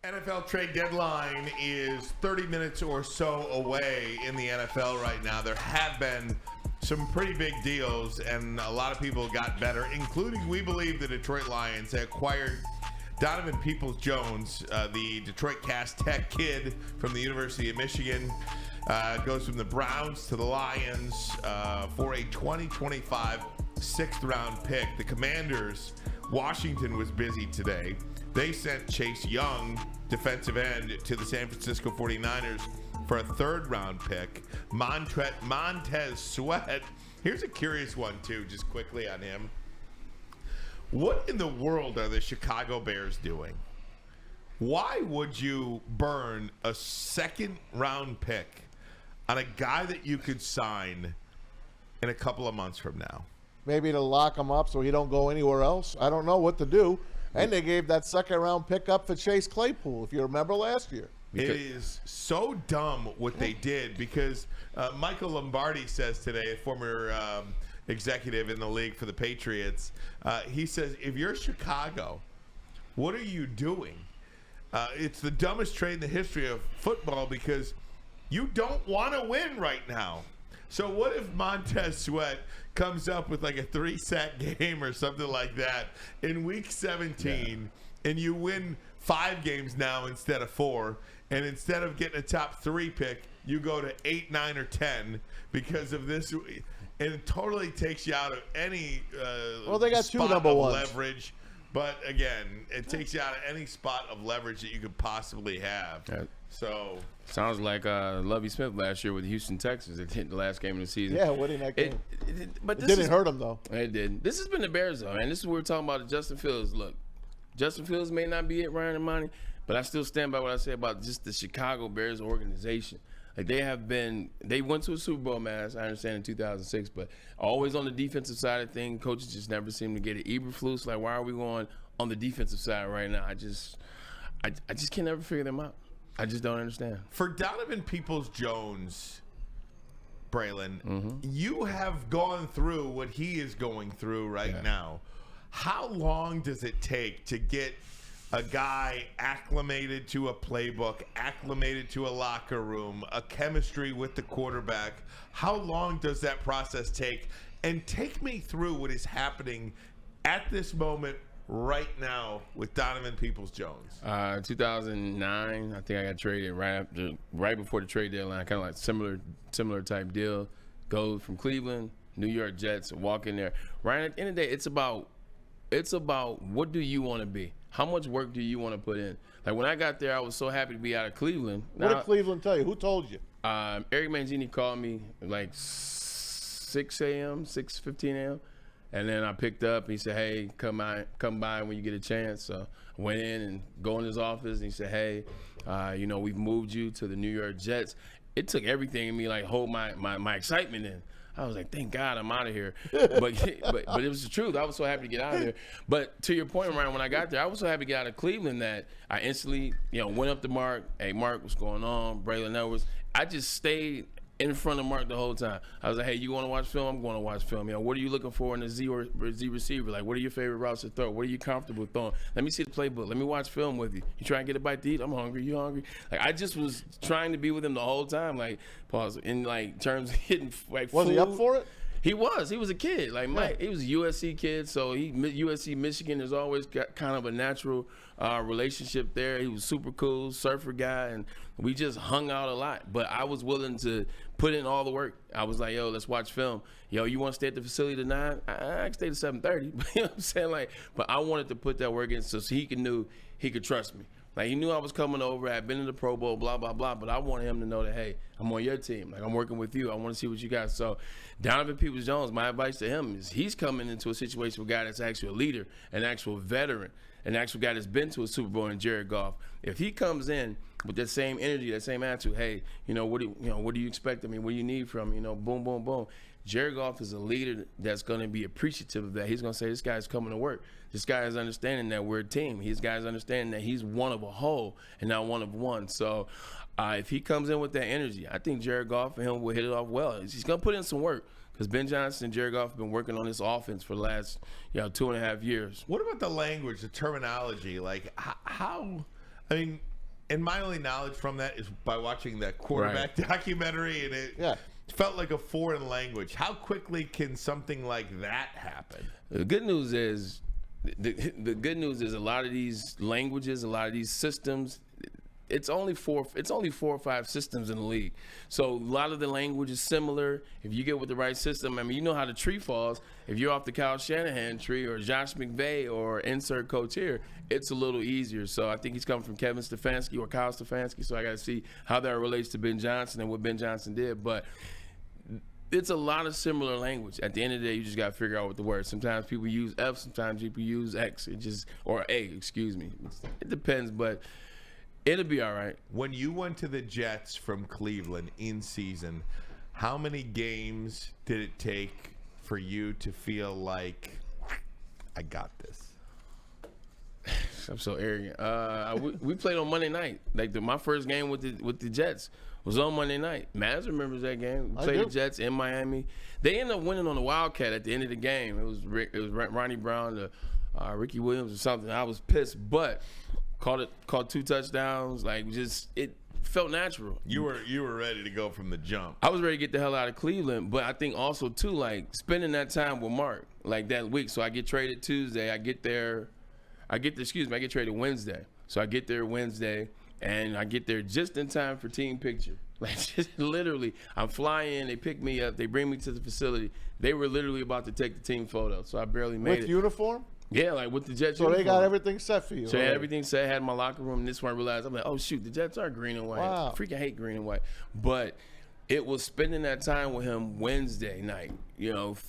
NFL trade deadline is 30 minutes or so away in the NFL right now. There have been some pretty big deals, and a lot of people got better, including, we believe, the Detroit Lions. They acquired Donovan Peoples-Jones, the Detroit Cass Tech kid from the University of Michigan. Goes from the Browns to the Lions for a 2025 sixth-round pick. The Commanders, Washington was busy today. They sent Chase Young, defensive end, to the San Francisco 49ers for a third-round pick. Montez Sweat. Here's a curious one, too, just quickly on him. What in the world are the Chicago Bears doing? Why would you burn a second-round pick on a guy that you could sign in a couple of months from now? Maybe to lock him up so he don't go anywhere else. I don't know what to do. And they gave that second-round pick up for Chase Claypool, if you remember last year. It is so dumb what they did because Michael Lombardi says today, a former executive in the league for the Patriots, he says, if you're Chicago, what are you doing? It's the dumbest trade in the history of football because you don't want to win right now. So what if Montez Sweat comes up with like a 3-sack game or something like that in week 17 and you win 5 games now instead of 4, and instead of getting a top 3 pick, you go to 8, 9, or 10 because of this, and it totally takes you out of any well, they got 2 spot number of ones. leverage. But again, it takes you out of any spot of leverage that you could possibly have. So sounds like Lovie Smith last year with Houston Texans. It hit the last game of the season. Yeah, winning that game. But it didn't hurt him, though. It didn't. This has been the Bears, though, man. This is what we're talking about. Justin Fields. Look, Justin Fields may not be it, Ryan Ermanni, but I still stand by what I say about just the Chicago Bears organization. Like they went to a Super Bowl, man, I understand, in 2006, but always on the defensive side of things, coaches just never seem to get it. Eberflus, like, why are we going on the defensive side right now? I just can never figure them out. I just don't understand. For Donovan Peoples-Jones, Braylon, you have gone through what he is going through right now. How long does it take to get a guy acclimated to a playbook, acclimated to a locker room, a chemistry with the quarterback? How long does that process take? And take me through what is happening at this moment right now with Donovan Peoples-Jones. 2009, I think I got traded right before the trade deadline, kind of like similar type deal. Go from Cleveland, New York Jets, walk in there. Ryan, at the end of the day, it's about what do you want to be? How much work do you want to put in? Like when I got there, I was so happy to be out of Cleveland. What did Cleveland tell you? Who told you? Eric Mangini called me like 6 a.m., 6:15 a.m. And then I picked up. He said, "Hey, come by when you get a chance." So I went in and go in his office, and he said, "Hey, we've moved you to the New York Jets." It took everything in me, like, hold my excitement in. I was like, thank God I'm out of here. But it was the truth. I was so happy to get out of there. But to your point, Ryan, when I got there, I was so happy to get out of Cleveland that I instantly, went up to Mark. Hey, Mark, what's going on? Braylon Edwards. I just stayed in front of Mark the whole time. I was like, hey, you want to watch film? I'm going to watch film. What are you looking for in a Z receiver? Like, what are your favorite routes to throw? What are you comfortable throwing? Let me see the playbook. Let me watch film with you. You trying to get a bite to eat? I'm hungry. You hungry? Like, I just was trying to be with him the whole time. Like, pause. In, like, terms of hitting, like, Was he up for it? He was a kid. Like Mike, he was a USC kid, so USC Michigan has always got kind of a natural relationship there. He was super cool, surfer guy, and we just hung out a lot. But I was willing to put in all the work. I was like, yo, let's watch film. Yo, you want to stay at the facility to 9? I can stay to 7:30. You know what I'm saying? Like, but I wanted to put that work in so he knew he could trust me. Like, he knew I was coming over. I had been in the Pro Bowl, blah, blah, blah. But I wanted him to know that, hey, I'm on your team. Like, I'm working with you. I want to see what you got. So, Donovan Peoples-Jones, my advice to him is he's coming into a situation with a guy that's actually a leader, an actual veteran, an actual guy that's been to a Super Bowl in Jared Goff. If he comes in with that same energy, that same attitude, hey, what do you expect of me? What do you need from me? Boom, boom, boom. Jared Goff is a leader that's going to be appreciative of that. He's going to say, this guy's coming to work. This guy is understanding that we're a team. This guy's understanding that he's one of a whole and not one of one. So if he comes in with that energy, I think Jared Goff and him will hit it off well. He's going to put in some work because Ben Johnson and Jared Goff have been working on this offense for the last 2.5 years. What about the language, the terminology? Like, how – I mean – And my only knowledge from that is by watching that quarterback documentary, and it felt like a foreign language. How quickly can something like that happen? The good news is, a lot of these languages, a lot of these systems, it's only 4 or 5 systems in the league. So a lot of the language is similar. If you get with the right system, I mean, you know how the tree falls. If you're off the Kyle Shanahan tree or Josh McVay or insert coach here, it's a little easier. So I think he's coming from Kevin Stefanski or Kyle Stefanski. So I got to see how that relates to Ben Johnson and what Ben Johnson did. But it's a lot of similar language. At the end of the day, you just got to figure out what the word. Sometimes people use F, sometimes people use X. Or A, excuse me. It depends, but it'll be all right. When you went to the Jets from Cleveland in season, how many games did it take for you to feel like, I got this? I'm so arrogant. We played on Monday night. Like my first game with the Jets was on Monday night. Maz remembers that game. We played the Jets in Miami. They ended up winning on the Wildcat at the end of the game. It was Ronnie Brown to Ricky Williams or something. I was pissed, but caught 2 touchdowns. Like it felt natural. You were ready to go from the jump. I was ready to get the hell out of Cleveland, but I think also too, like spending that time with Mark like that week. So I get traded Tuesday. I get traded Wednesday. So I get there Wednesday, and I get there just in time for team picture. Like, just literally, I'm flying in, they pick me up, they bring me to the facility. They were literally about to take the team photo, so I barely made it. With uniform? Yeah, like with the Jets So uniform. they got everything set for you. So I had everything set, had my locker room, and this one I realized, I'm like, oh, shoot, the Jets are green and white. Wow. I freaking hate green and white. But it was spending that time with him Wednesday night,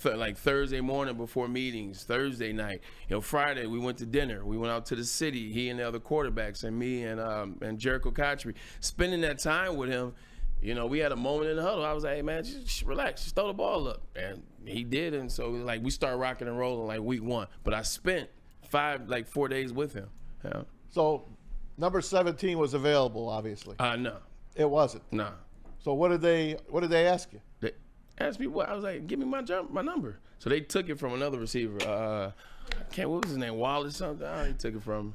like Thursday morning before meetings, Thursday night. Friday we went to dinner. We went out to the city, he and the other quarterbacks and me and Jericho Cotchery. Spending that time with him, we had a moment in the huddle. I was like, hey, man, just relax, just throw the ball up. And he did, and so like we started rocking and rolling like week 1. But I spent 4 days with him. Yeah. So number 17 was available, obviously. No. It wasn't. No. So what did they ask you? They asked me what? I was like, give me my number. So they took it from another receiver. What was his name? Wallace something? I took it from.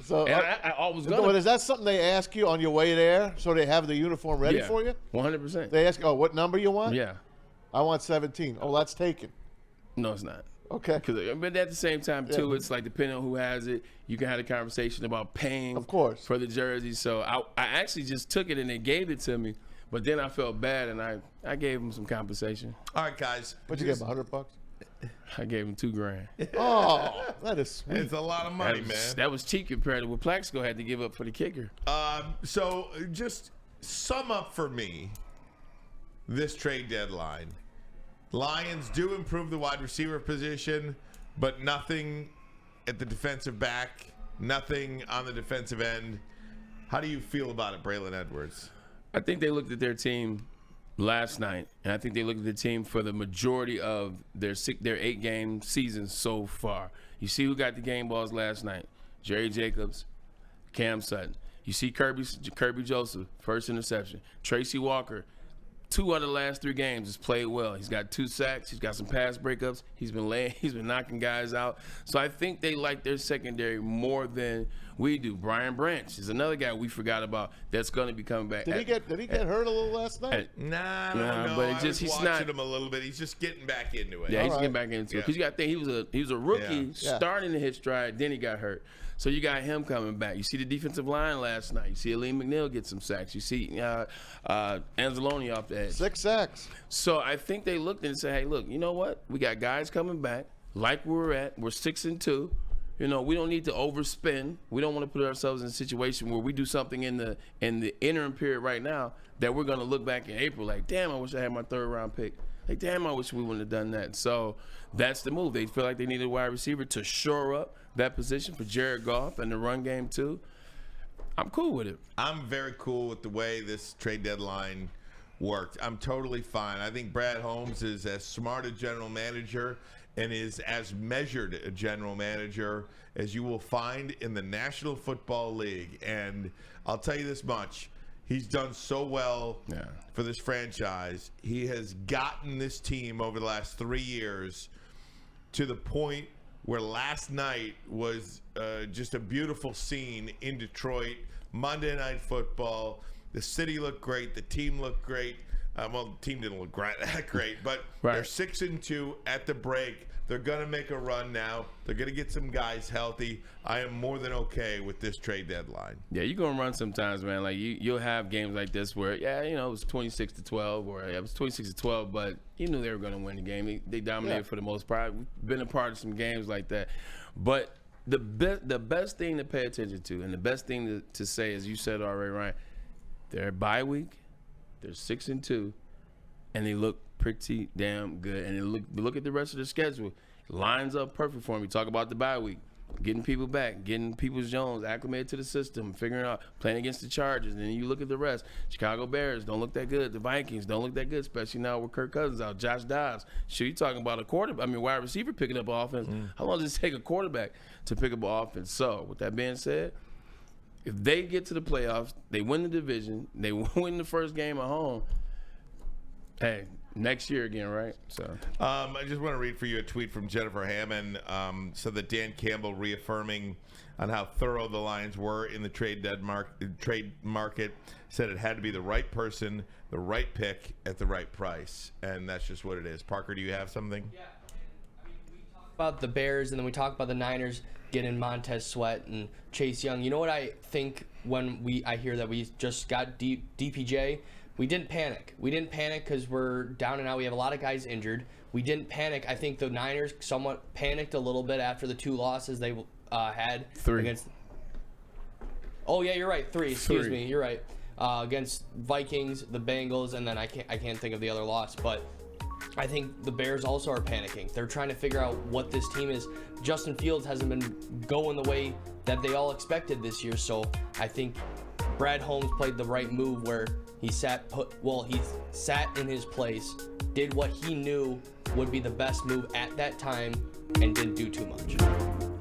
So I was gonna. But is that something they ask you on your way there, so they have the uniform ready for you? 100%. They ask, oh, what number you want? Yeah. I want 17. Oh, that's taken. No, it's not. Okay. But at the same time, too, it's like depending on who has it, you can have a conversation about paying, of course, for the jersey. So I actually just took it and they gave it to me, but then I felt bad and I gave them some compensation. All right, guys. What'd you give him, $100? I gave him $2,000. Oh, that is sweet. It's a lot of money, man. That was cheap compared to what Plaxico had to give up for the kicker. So just sum up for me this trade deadline. Lions do improve the wide receiver position, but nothing at the defensive back, nothing on the defensive end. How do you feel about it, Braylon Edwards? I think they looked at their team last night, and I think they looked at the team for the majority of their 8-game season so far. You see who got the game balls last night: Jerry Jacobs, Cam Sutton. You see Kirby Joseph, first interception. Tracy Walker, 2 out of the last 3 games has played well. He's got 2 sacks. He's got some pass breakups. He's been knocking guys out. So I think they like their secondary more than we do. Brian Branch is another guy we forgot about that's going to be coming back. Did he get hurt a little last night? Nah, but he's watching him a little bit. He's just getting back into it. Yeah, he's getting back into it. Because you got to think he was a rookie starting to hit stride, then he got hurt. So you got him coming back. You see the defensive line last night. You see Aleem McNeil get some sacks. You see Anzalone off the edge. 6 sacks. So I think they looked and said, hey, look, you know what? We got guys coming back like we're at. We're 6-2. We don't need to overspend. We don't want to put ourselves in a situation where we do something in the interim period right now that we're going to look back in April like, damn, I wish I had my 3rd-round pick. Like, damn, I wish we wouldn't have done that. So that's the move. They feel like they needed a wide receiver to shore up that position for Jared Goff and the run game too. I'm cool with it. I'm very cool with the way this trade deadline worked. I'm totally fine. I think Brad Holmes is as smart a general manager and is as measured a general manager as you will find in the National Football League. And I'll tell you this much. He's done so well for this franchise. He has gotten this team over the last 3 years to the point where last night was just a beautiful scene in Detroit Monday Night Football. The city looked great. The team looked great. Well, the team didn't look that great, but Right. they're 6-2 at the break. They're going to make a run now. They're going to get some guys healthy. I am more than okay with this trade deadline. Yeah, you're going to run sometimes, man. Like, you'll have games like this where, it was 26-12, or it was 26-12, but you knew they were going to win the game. They dominated for the most part. We've been a part of some games like that. But the best thing to pay attention to, and the best thing to say, as you said already, Ryan, they're bye week, they're 6-2, and they look pretty damn good. And look at the rest of the schedule. Lines up perfect for me. Talk about the bye week. Getting people back, getting Peoples Jones acclimated to the system, figuring out, playing against the Chargers. And then you look at the rest. Chicago Bears don't look that good. The Vikings don't look that good, especially now with Kirk Cousins out. Josh Dobbs. Sure, you're talking about wide receiver picking up offense. How long does it take a quarterback to pick up offense? So, with that being said, if they get to the playoffs, they win the division, they win the first game at home, hey, next year again, right? So I just want to read for you a tweet from Jennifer Hammond. So that Dan Campbell reaffirming on how thorough the Lions were in the trade market, said it had to be the right person, the right pick at the right price, and that's just what it is. Parker, do you have something? Yeah, we talk about the Bears, and then we talk about the Niners getting Montez Sweat and Chase Young. You know what I think when I hear that we just got DPJ? We didn't panic. We didn't panic because we're down and out. We have a lot of guys injured. We didn't panic. I think the Niners somewhat panicked a little bit after the 2 losses they had 3 against. Oh yeah, you're right. 3. Excuse me. You're right. Against Vikings, the Bengals, and then I can't think of the other loss. But I think the Bears also are panicking. They're trying to figure out what this team is. Justin Fields hasn't been going the way that they all expected this year. So I think Brad Holmes played the right move where he sat in his place, did what he knew would be the best move at that time, and didn't do too much.